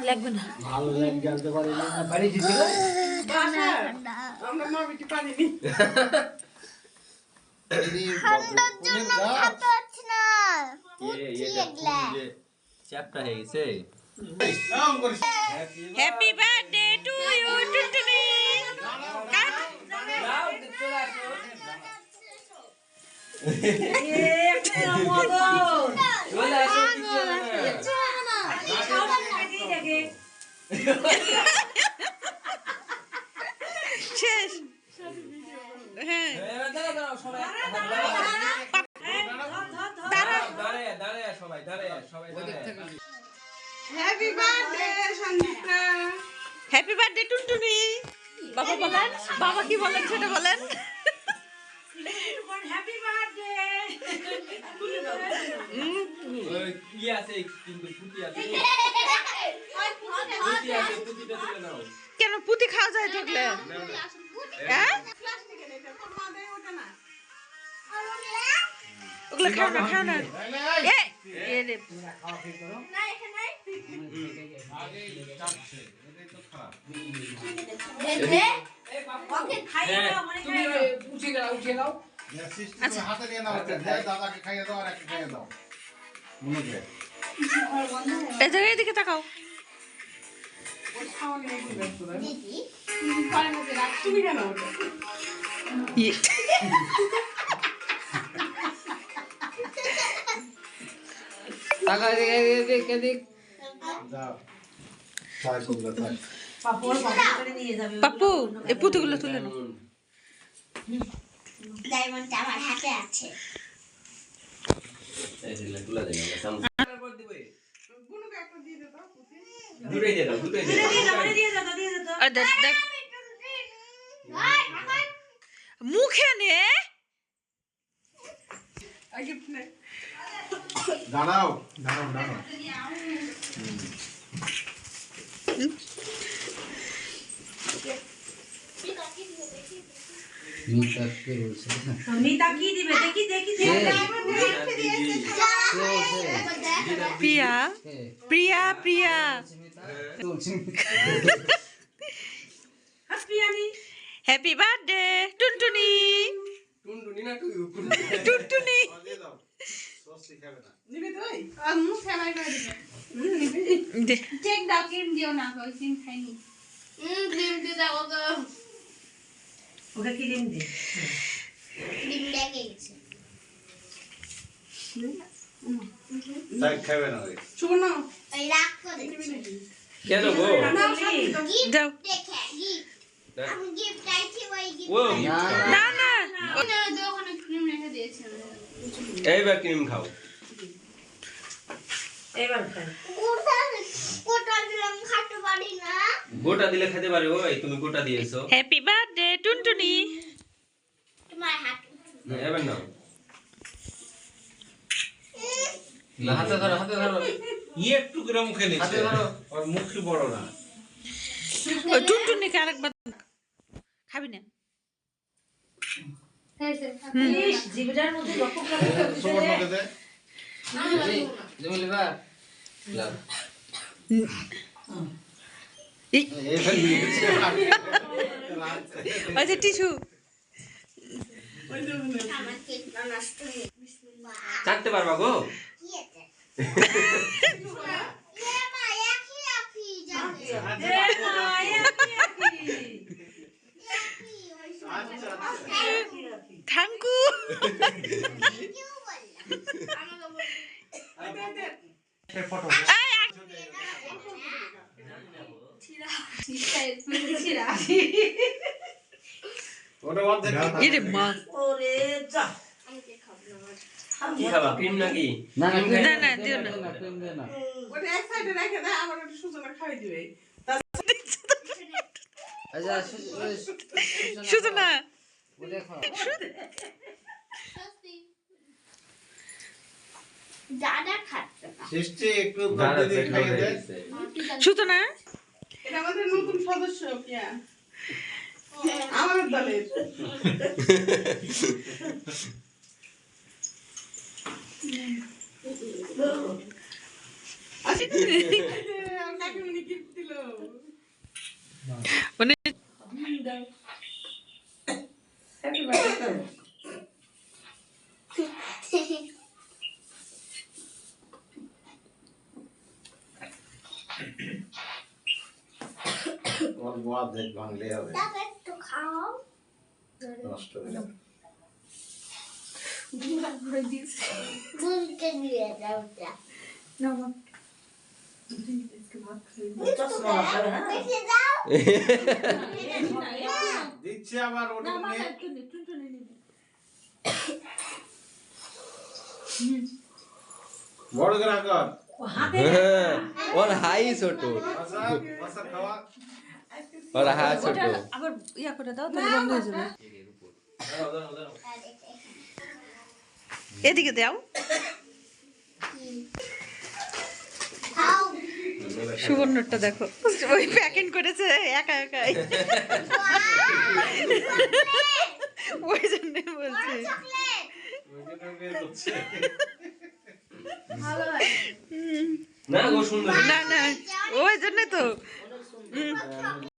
লাগবে না ভালো লাগে জ্বালতে পারি না বাড়ি দিতে আমরা মা বিটি পারিনি ঠান্ডার জন্য খেতে হচ্ছে না চ্যাপটা হয়ে গেছে হ্যাপি বার্থডে টু ইউ টুনটুনি শেষ হ্যাঁ happy birthday Sanjita happy birthday টুনটুনি বাবা বলেন বাবা কি বলেন সেটা বলেন হ্যাপি বার্থডে ইয়ে আছে কিন্তু পুঁতি আছে পুঁতিটা তুলে নাও কেন পুঁতি খাওয়া যায় ঢুকলে হ্যাঁ ওগুলো খাও না এ রে হাতে নিয়ে নাও দাদাকে খাইয়ে দাও আর একটা খাইয়ে দাও মনে এদিকে তাকাও তুমি কেন টাকা দেখে দেখ যাও তাই করলে তাই পাপ্পু এই পুঁতিগুলো তুলে নাও ডায়মন্ডটা আমার হাতে আছে এইগুলা তুলে দেন আমরা সামনে তারপর দিবে গুনুকে একটা দিয়ে দে তো পুতি দুটোই দিয়ে দাও দেখ মুখে নে আগে নে দাঁড়াও মিতাকে বলছে মিতা কি দিবে দেখি প্রিয়া হ্যাপি বার্থডে টুনটুনি না তুই টুনটুনি নিবি তুই আর মুখ ফেলাই করে দিবে দে চেক দাও ক্রিম দিও না ওই ক্রিম খাইনি ক্রিম দিয়ে দাও তো ওটা কি দিন দে ক্রিম লেগে গেছে তাই খাবে না ওই শুনো ওই রাখ করে কেন গো গিফট যাও দেখে গিফট আমি গিফট চাইছি ওই গিফট ও না না দোকানে ক্রিম রেখে দিয়েছে এইবার ক্রিম খাও এবার খাই কোটা দিলাম খাতে পারি না গোটা দিলে খেতে পারে ওই তুমি গোটা দিয়েছো হ্যাপি বার্থডে টুনটুনি তোমার হাত এবার নাও হাতে ধরো ইয়ে একটু করে মুখে নিচ্ছে হাতে ধরো ওর মুখ কি বড় না ওই টুনটুনিকে আরেকবার খাবি না জিভটার মধ্যে লক্ষ্য করে সবার মধ্যে দে জমিলিবা এই ফেল দিয়েছে ওই যে টিস্যু আমার কেকটা নষ্ট হয়ে বিসমিল্লাহ চাটতে পারবা গো কি আছে মা একই যাবে থাঙ্কু কিউ বললাম ফটো ওটা অর্ধেক এরে মা ওরে যা কি খাবা ক্রিম নাকি না দিও না না ওটা এক সাইডে রেখে দে আবার ওটা সুজনা খাই দিবে আচ্ছা শুধু না ও দেখো দাদা খাচ্ছে না সৃষ্টি একটু গদ্দে দিয়ে খাইয়ে দে শুধু না এটা আমাদের নতুন সদস্য কিয়া আমাদের দলের আর কাকিমণি গিফট দিল মানে অল্প অর্ধেক ভাঙলে হবে নষ্ট হয়ে যাবে দিচ্ছে আবার ওটা নিয়ে বড় করে কর ওর হাই ছোট আচ্ছা আচ্ছা খাওয়া ওর হাই ছোট আবার ইয়া করে দাও তাহলে বন্ধ হয়ে যাবে এদিকে দাও সুবর্ণটা দেখো ওই প্যাকিং করেছে একা একাই ওই জন্য বলছি না গো সুন্দর না না ওই জন্য তো